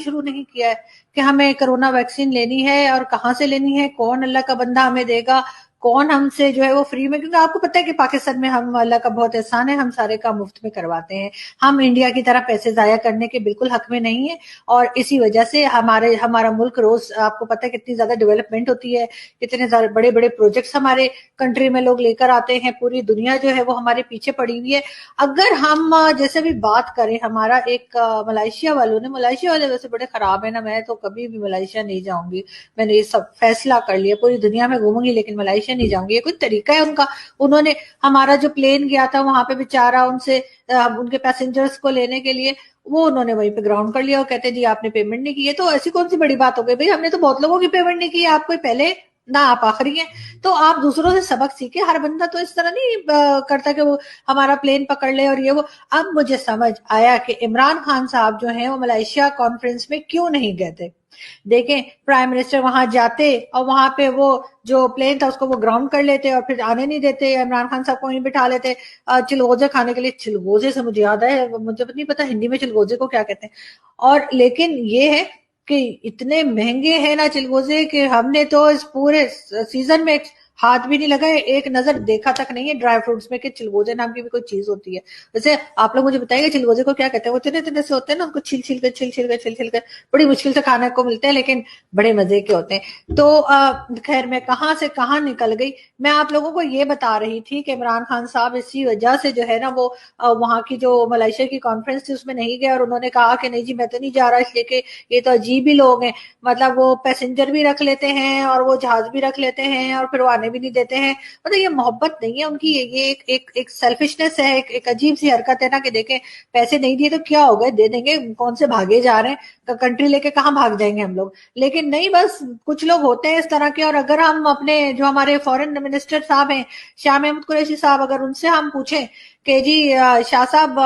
شروع نہیں کیا ہے کہ ہمیں کرونا ویکسین لینی ہے اور کہاں سے لینی ہے, کون اللہ کا بندہ ہمیں دے گا, کون ہم سے جو ہے وہ فری میں, کیونکہ آپ کو پتہ ہے کہ پاکستان میں ہم اللہ کا بہت احسان ہے, ہم سارے کام مفت میں کرواتے ہیں. ہم انڈیا کی طرح پیسے ضائع کرنے کے بالکل حق میں نہیں ہیں, اور اسی وجہ سے ہمارا ملک روز آپ کو پتہ ہے کتنی زیادہ ڈیولپمنٹ ہوتی ہے, کتنے زیادہ بڑے بڑے پروجیکٹس ہمارے کنٹری میں لوگ لے کر آتے ہیں, پوری دنیا جو ہے وہ ہمارے پیچھے پڑی ہوئی ہے. اگر ہم جیسے بھی بات کریں, ہمارا ایک ملائیشیا والے ویسے بڑے خراب ہیں نا, میں تو کبھی بھی ملائیشیا نہیں جاؤں گی, میں نے یہ سب فیصلہ کر لیا, پوری دنیا میں گھوموں گی لیکن ملائیشیا نہیں جاؤں گی. یہ کوئی طریقہ ہے ان کا؟ انہوں نے ہمارا جو پلین گیا تھا وہاں پہ بیچارہ ان کے پیسنجرز کو لینے کے لیے, وہ انہوں نے وہیں پہ گراؤنڈ کر لیا اور کہتے جی آپ نے پیمنٹ نہیں کی ہے. تو ایسی کون سی بڑی بات ہو گئی بھائی, ہم نے تو بہت لوگوں کی پیمنٹ نہیں کی ہے, آپ کوئی پہلے نہ آپ آخری ہیں. تو آپ دوسروں سے سبق سیکھیں, ہر بندہ تو اس طرح نہیں کرتا کہ وہ ہمارا پلین پکڑ لے اور یہ وہ. اب مجھے سمجھ آیا کہ عمران خان صاحب جو ہیں وہ ملائیشیا کانفرنس میں کیوں نہیں گئے تھے. دیکھیں پرائم منسٹر وہاں جاتے اور وہاں پہ وہ جو پلین تھا اس کو وہ گراؤنڈ کر لیتے اور پھر آنے نہیں دیتے, عمران خان صاحب کو وہیں بٹھا لیتے چلغوزے کھانے کے لیے. چلغوزے سے مجھے یاد ہے, مجھے نہیں پتا ہندی میں چلغوزے کو کیا کہتے ہیں, اور لیکن یہ ہے کہ اتنے مہنگے ہیں نا چلغوزے کہ ہم نے تو اس پورے سیزن میں ہاتھ بھی نہیں لگائے, ایک نظر دیکھا تک نہیں ہے ڈرائی فروٹس میں کہ چلغوزے نام کی بھی کوئی چیز ہوتی ہے. ویسے آپ لوگ مجھے بتائیے کہ چلغوزے کو کیا کہتے ہیں؟ وہ اتنے اتنے سے ہوتے ہیں نا, ان کو چھیل کر بڑی مشکل سے کھانے کو ملتے ہیں لیکن بڑے مزے کے ہوتے ہیں. تو خیر میں کہاں سے کہاں نکل گئی. میں آپ لوگوں کو یہ بتا رہی تھی کہ عمران خان صاحب اسی وجہ سے جو ہے نا وہ وہاں کی جو ملائیشیا کی کانفرنس تھی اس میں نہیں گئے, اور انہوں نے کہا کہ نہیں جی میں تو نہیں جا رہا, اس لیے کہ یہ تو عجیب ہی لوگ ہیں, مطلب وہ پیسنجر بھی رکھ لیتے ہیں اور وہ جہاز بھی رکھ لیتے ہیں اور پھر وہ آنے بھی نہیں دیتے ہیں. مطلب یہ محبت نہیں ہے ان کی, یہ ایک سیلفشنس ہے, ایک عجیب سی حرکت ہے نا کہ دیکھیں پیسے نہیں دیے تو کیا ہو گئے, دے دیں گے, کون سے بھاگے جا رہے ہیں, کنٹری لے کے کہاں بھاگ جائیں گے ہم لوگ. لیکن نہیں, بس کچھ لوگ ہوتے ہیں اس طرح کے. اور اگر ہم اپنے جو ہمارے فورن منسٹر صاحب ہیں شاہ محمود قریشی صاحب, اگر ان سے ہم پوچھیں کہ جی شاہ صاحب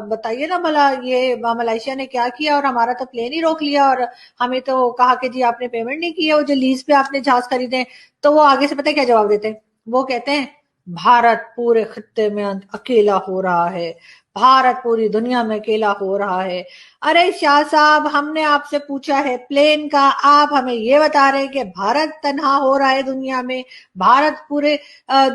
بتائیے نا بھلا یہ ملائیشیا نے کیا کیا, اور ہمارا تو پلین ہی روک لیا اور ہمیں تو کہا کہ جی آپ نے پیمنٹ نہیں کی ہے, وہ جو لیز پہ آپ نے جہاز خریدے. تو وہ آگے سے پتہ کیا جواب دیتے ہیں, وہ کہتے ہیں بھارت پورے خطے میں اکیلا ہو رہا ہے, بھارت پوری دنیا میں اکیلا ہو رہا ہے. ارے شاہ صاحب ہم نے آپ سے پوچھا ہے پلین کا, آپ ہمیں یہ بتا رہے ہیں کہ بھارت تنہا ہو رہا ہے دنیا میں, بھارت پورے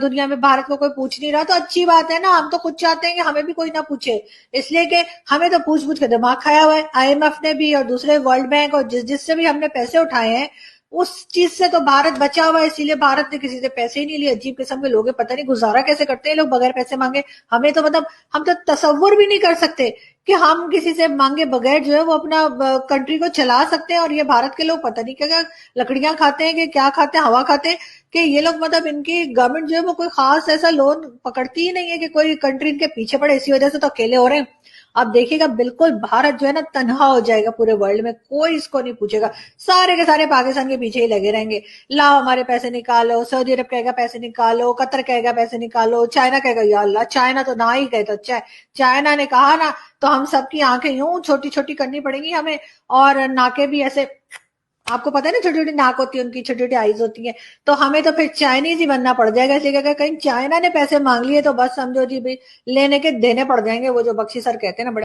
دنیا میں بھارت کو کوئی پوچھ نہیں رہا. تو اچھی بات ہے نا, ہم تو خود چاہتے ہیں کہ ہمیں بھی کوئی نہ پوچھے, اس لیے کہ ہمیں تو پوچھ کے دماغ کھایا ہوا ہے. آئی ایم ایف نے بھی اور دوسرے ورلڈ بینک اور جس سے بھی ہم نے پیسے اٹھائے ہیں اس چیز سے تو بھارت بچا ہوا ہے, اسی لیے بھارت نے کسی سے پیسے ہی نہیں لیے. عجیب قسم کے لوگ ہیں, پتہ نہیں گزارا کیسے کرتے ہیں لوگ بغیر پیسے مانگے. ہمیں تو مطلب ہم تو تصور بھی نہیں کر سکتے کہ ہم کسی سے مانگے بغیر جو ہے وہ اپنا کنٹری کو چلا سکتے ہیں. اور یہ بھارت کے لوگ پتہ نہیں کیا لکڑیاں کھاتے ہیں کہ کیا کھاتے ہیں, ہوا کھاتے ہیں کہ یہ لوگ, مطلب ان کی گورنمنٹ جو ہے وہ کوئی خاص ایسا لون پکڑتی ہی نہیں ہے کہ کوئی کنٹری ان کے پیچھے پڑے, اسی وجہ سے تو اکیلے ہو رہے ہیں. اب دیکھیے گا بالکل بھارت جو ہے نا تنہا ہو جائے گا پورے ورلڈ میں, کوئی اس کو نہیں پوچھے گا, سارے کے سارے پاکستان کے پیچھے ہی لگے رہیں گے. لاؤ ہمارے پیسے نکالو, سعودی عرب کہے گا پیسے نکالو, قطر کہے گا پیسے نکالو, چائنا کہے گا یا اللہ چائنا تو نہ ہی گئے تو اچھا ہے, چائنا نے کہا نا تو ہم سب کی آنکھیں یوں چھوٹی چھوٹی کرنی پڑیں گی ہمیں, اور ناکیں بھی ایسے, آپ کو پتا ہے نا چھوٹی چھوٹی ناک ہوتی ہے ان کی, چھوٹی چھوٹی آئیز ہوتی ہیں, تو ہمیں تو پھر چائنیز ہی بننا پڑ جائے گا. اس لیے کہ کہیں چائنا نے پیسے مانگ لیے تو بس سمجھو جی بھائی لینے کے دینے پڑ جائیں گے, وہ جو بخشی سر کہتے ہیں نا بڑے